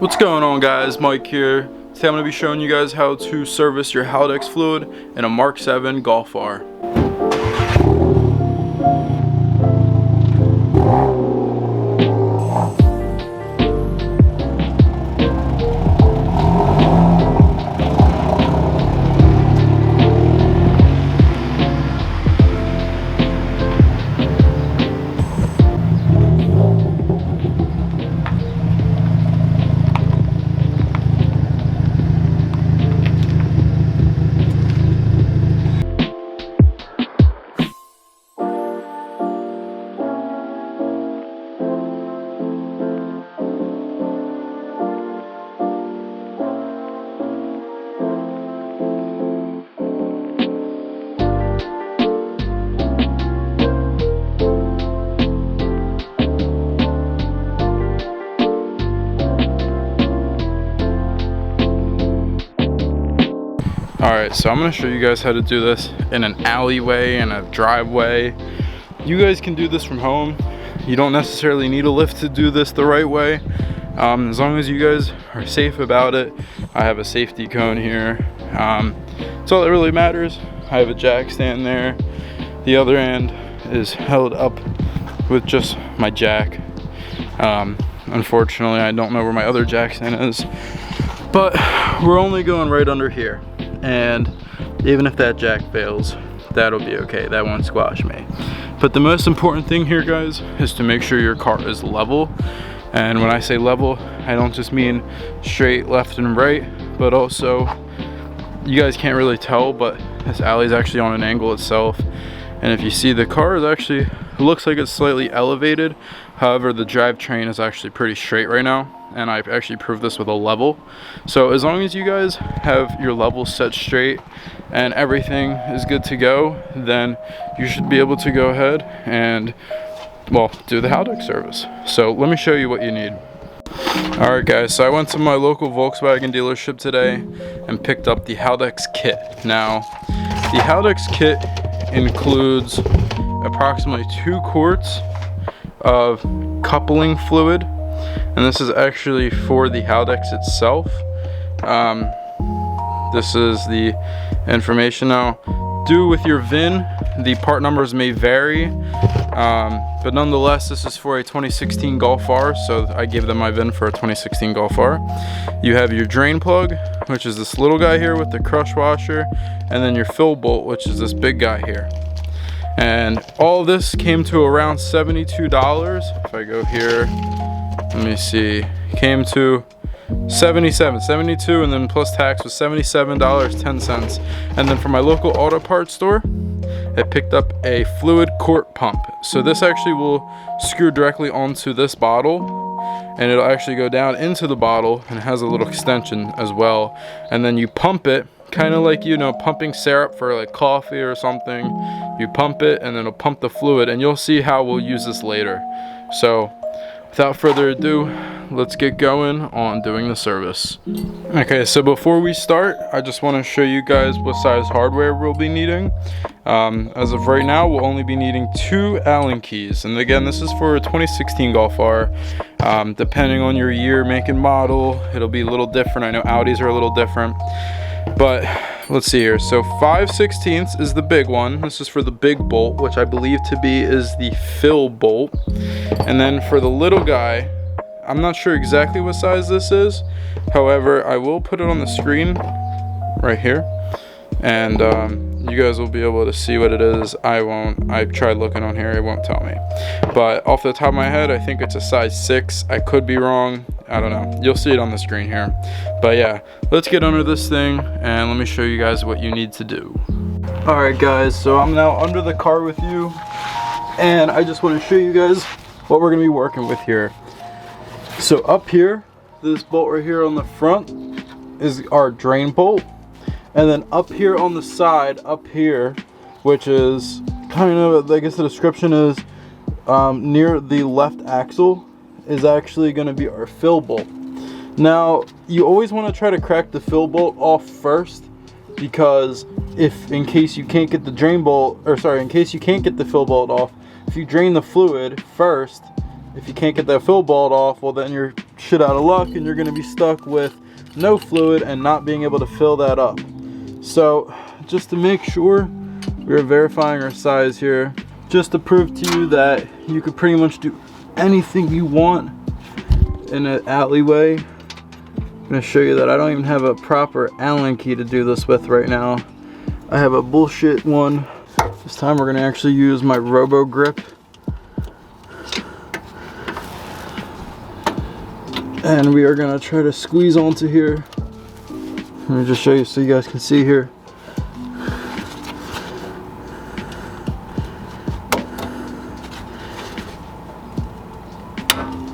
What's going on, guys? Mike here. Today I'm going to be showing you guys how to service your Haldex fluid in a Mark 7 Golf R. Alright, so I'm going to show you guys how to do this in an alleyway and a driveway. You guys can do this from home. You don't necessarily need a lift to do this the right way. As long as you guys are safe about it. I have a safety cone here. That's all that really matters. I have a jack stand there. The other end is held up with just my jack. Unfortunately, I don't know where my other jack stand is. But we're only going right under here. And even if that jack fails, that'll be okay. That won't squash me. But the most important thing here, guys, is to make sure your car is level. And when I say level, I don't just mean straight left and right, but also, you guys can't really tell, but this alley is actually on an angle itself. And if you see, the car is actually, it looks like it's slightly elevated. However, the drivetrain is actually pretty straight right now. And I've actually proved this with a level. So as long as you guys have your level set straight and everything is good to go, then you should be able to go ahead and, well, do the Haldex service. So let me show you what you need. Alright guys, so I went to my local Volkswagen dealership today and picked up the Haldex kit. Now, the Haldex kit includes approximately 2 quarts of coupling fluid. And this is actually for the Haldex itself. This is the information. Now, due with your VIN, the part numbers may vary, but nonetheless, this is for a 2016 Golf R, so I gave them my VIN for a 2016 Golf R. You have your drain plug, which is this little guy here with the crush washer, and then your fill bolt, which is this big guy here. And all this came to around $72. If I go here, let me see, came to 72, and then plus tax was $77.10. And then from my local auto parts store, I picked up a fluid quart pump. So this actually will screw directly onto this bottle, and it'll actually go down into the bottle, and it has a little extension as well. And then you pump it, kind of like, you know, pumping syrup for like coffee or something. You pump it, and then it'll pump the fluid, and you'll see how we'll use this later. So without further ado, let's get going on doing the service. Okay, so before we start, I just want to show you guys what size hardware we'll be needing. As of right now, we'll only be needing 2 Allen keys. And again, this is for a 2016 Golf R. Depending on your year, make, and model, it'll be a little different. I know Audis are a little different. But let's see here. So 5/16 is the big one. This is for the big bolt, which I believe to be is the fill bolt. And then for the little guy, I'm not sure exactly what size this is. However, I will put it on the screen right here, and you guys will be able to see what it is. I tried looking on here, it won't tell me. But off the top of my head, I think it's a size 6. I could be wrong. I don't know. You'll see it on the screen here. But yeah, let's get under this thing and let me show you guys what you need to do. Alright guys, so I'm now under the car with you, and I just want to show you guys what we're going to be working with here. So up here, this bolt right here on the front is our drain bolt. And then up here on the side, up here, which is kind of, I guess the description is near the left axle, is actually going to be our fill bolt. Now, you always want to try to crack the fill bolt off first, because in case you can't get the drain bolt, or sorry, in case you can't get the fill bolt off, if you drain the fluid first, if you can't get that fill bolt off, well then you're shit out of luck and you're gonna be stuck with no fluid and not being able to fill that up. So just to make sure, we're verifying our size here, just to prove to you that you could pretty much do anything you want in an alleyway. I'm gonna show you that I don't even have a proper Allen key to do this with right now. I have a bullshit one. This time we're gonna actually use my Robo Grip. And we are gonna try to squeeze onto here. Let me just show you so you guys can see here.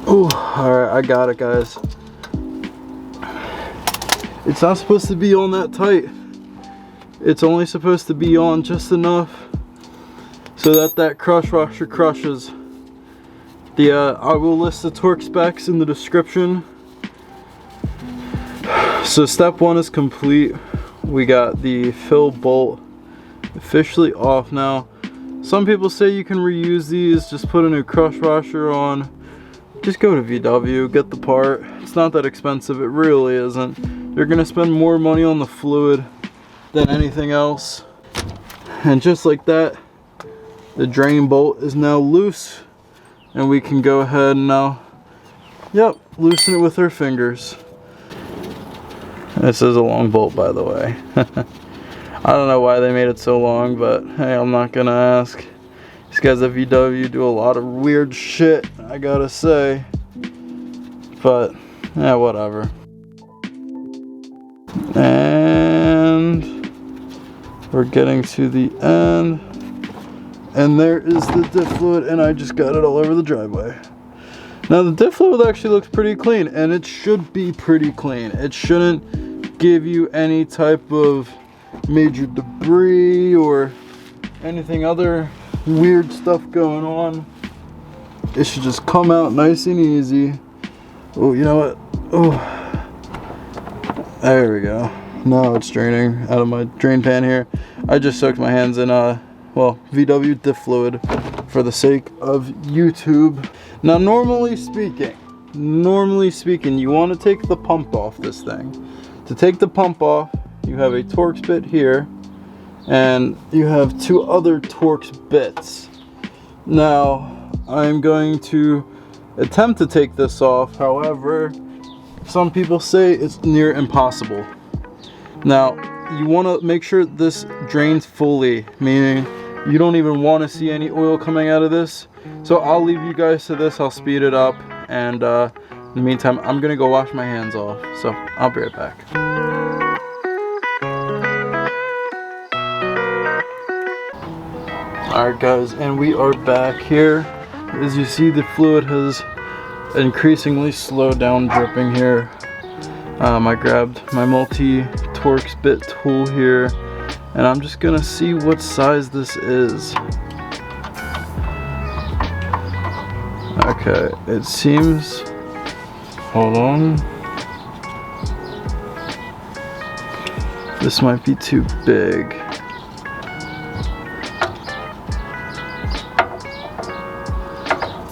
Oh, alright, I got it, guys. It's not supposed to be on that tight. It's only supposed to be on just enough so that that crush washer crushes. I will list the torque specs in the description. So step one is complete. We got the fill bolt officially off now. Some people say you can reuse these, just put a new crush washer on. Just go to VW, get the part. It's not that expensive, it really isn't. You're gonna spend more money on the fluid than anything else. And just like that, the drain bolt is now loose. And we can go ahead and now, yep, loosen it with our fingers. This is a long bolt, by the way. I don't know why they made it so long, but hey, I'm not gonna ask. These guys at VW do a lot of weird shit, I gotta say. But, yeah, whatever. And we're getting to the end. And there is the diff fluid, and I just got it all over the driveway. Now the diff fluid actually looks pretty clean, and it should be pretty clean. It shouldn't give you any type of major debris or anything other weird stuff going on. It should just come out nice and easy. Oh, you know what? Oh, there we go. Now it's draining out of my drain pan here. I just soaked my hands in well, VW diff fluid for the sake of YouTube. Now, normally speaking, you want to take the pump off this thing. To take the pump off, you have a Torx bit here, and you have two other Torx bits. Now, I'm going to attempt to take this off. However, some people say it's near impossible. Now, you want to make sure this drains fully, meaning you don't even want to see any oil coming out of this. So I'll leave you guys to this. I'll speed it up, and in the meantime, I'm gonna go wash my hands off. So I'll be right back. Alright guys, and we are back here. As you see, the fluid has increasingly slowed down dripping here. I grabbed my multi-Torx bit tool here, and I'm just gonna see what size this is. Okay, it seems, hold on. This might be too big.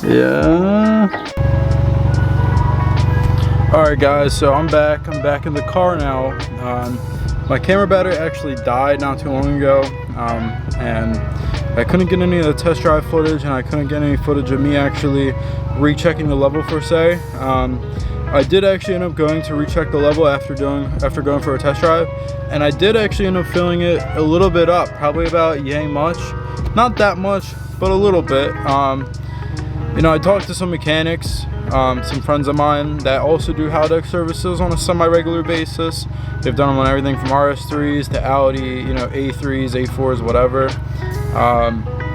Yeah. Alright guys, so I'm back in the car now. My camera battery actually died not too long ago, and I couldn't get any of the test drive footage, and I couldn't get any footage of me actually rechecking the level per se. I did actually end up going to recheck the level after going for a test drive, and I did actually end up filling it a little bit up, probably about yay much, not that much, but a little bit. You know, I talked to some mechanics, some friends of mine that also do Haldex services on a semi-regular basis. They've done them on everything from RS3s to Audi, you know, A3s, A4s, whatever.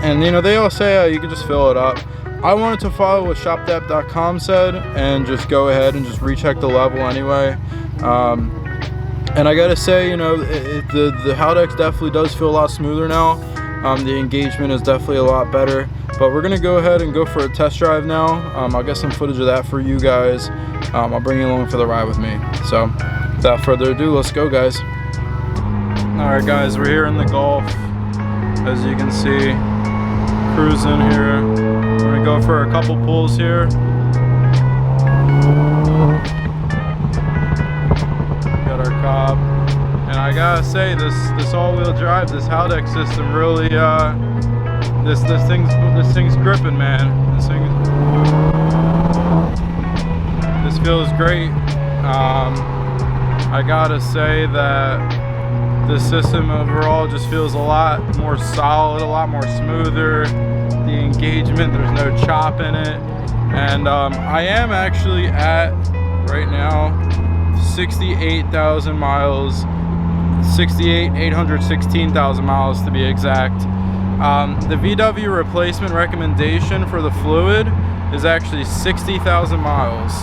And you know, they all say you can just fill it up. I wanted to follow what shopdap.com said and just go ahead and just recheck the level anyway. And I gotta say, you know, the Haldex definitely does feel a lot smoother now. The engagement is definitely a lot better. But we're gonna go ahead and go for a test drive now. I'll get some footage of that for you guys. I'll bring you along for the ride with me. So without further ado, let's go guys. Alright guys, we're here in the Golf. As you can see, cruising here. We're gonna go for a couple pulls here. Got our cob, and I gotta say, this all-wheel drive, this Haldex system really, this thing's gripping, man. This feels great. I gotta say that the system overall just feels a lot more solid, a lot more smoother. The engagement, there's no chop in it. And I am actually at, right now, 68,000 miles, 816,000 miles to be exact. The VW replacement recommendation for the fluid is actually 60,000 miles.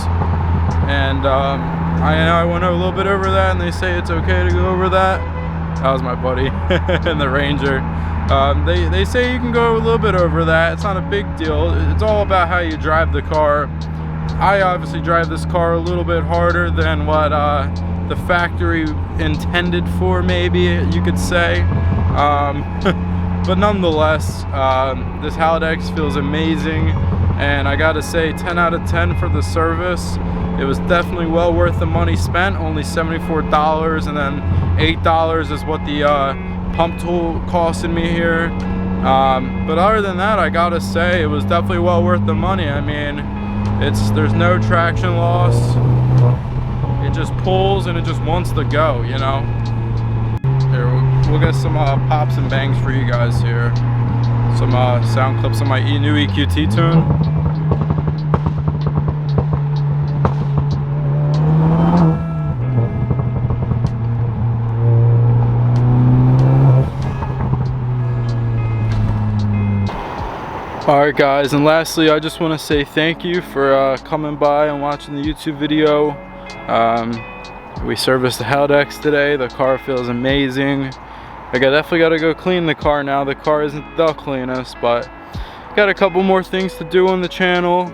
And I know I went a little bit over that, and they say it's okay to go over that. That was my buddy in the Ranger. They say you can go a little bit over that. It's not a big deal. It's all about how you drive the car. I obviously drive this car a little bit harder than what the factory intended for, maybe you could say. But nonetheless, this Haldex feels amazing. And I gotta say, 10 out of 10 for the service. It was definitely well worth the money spent. Only $74, and then $8 is what the pump tool costed me here. But other than that, I gotta say, it was definitely well worth the money. I mean, there's no traction loss. It just pulls and it just wants to go, you know. Here, we'll get some pops and bangs for you guys here. Some sound clips on my new EQT tune. Alright guys, and lastly, I just want to say thank you for coming by and watching the YouTube video. We serviced the Haldex today. The car feels amazing. I definitely got to go clean the car now. The car isn't the cleanest, but got a couple more things to do on the channel.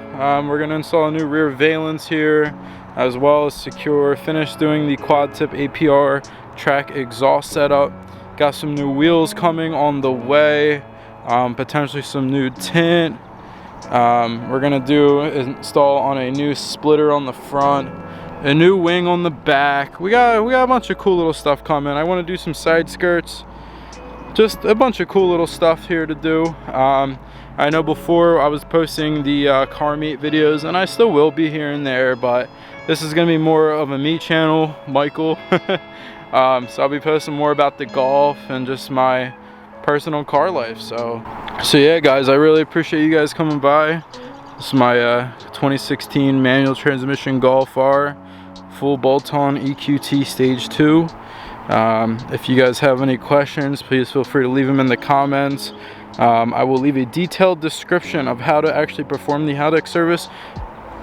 We're going to install a new rear valence here, as well as finish doing the quad tip APR track exhaust setup. Got some new wheels coming on the way, potentially some new tint. We're going to install on a new splitter on the front, a new wing on the back. We got a bunch of cool little stuff coming. I want to do some side skirts, just a bunch of cool little stuff here to do. I know before I was posting the car meet videos, and I still will be here and there, but this is going to be more of a me channel, Michael. So I'll be posting more about the Golf and just my personal car life. So yeah guys, I really appreciate you guys coming by. This is my 2016 manual transmission Golf R, full bolt-on EQT stage 2. If you guys have any questions, please feel free to leave them in the comments. I will leave a detailed description of how to actually perform the Haldex service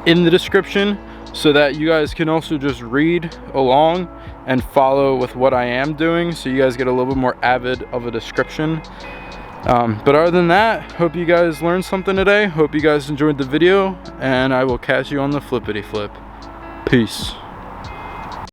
in the description, so that you guys can also just read along and follow with what I am doing, so you guys get a little bit more avid of a description. But other than that, hope you guys learned something today. Hope you guys enjoyed the video, and I will catch you on the flippity flip. Peace.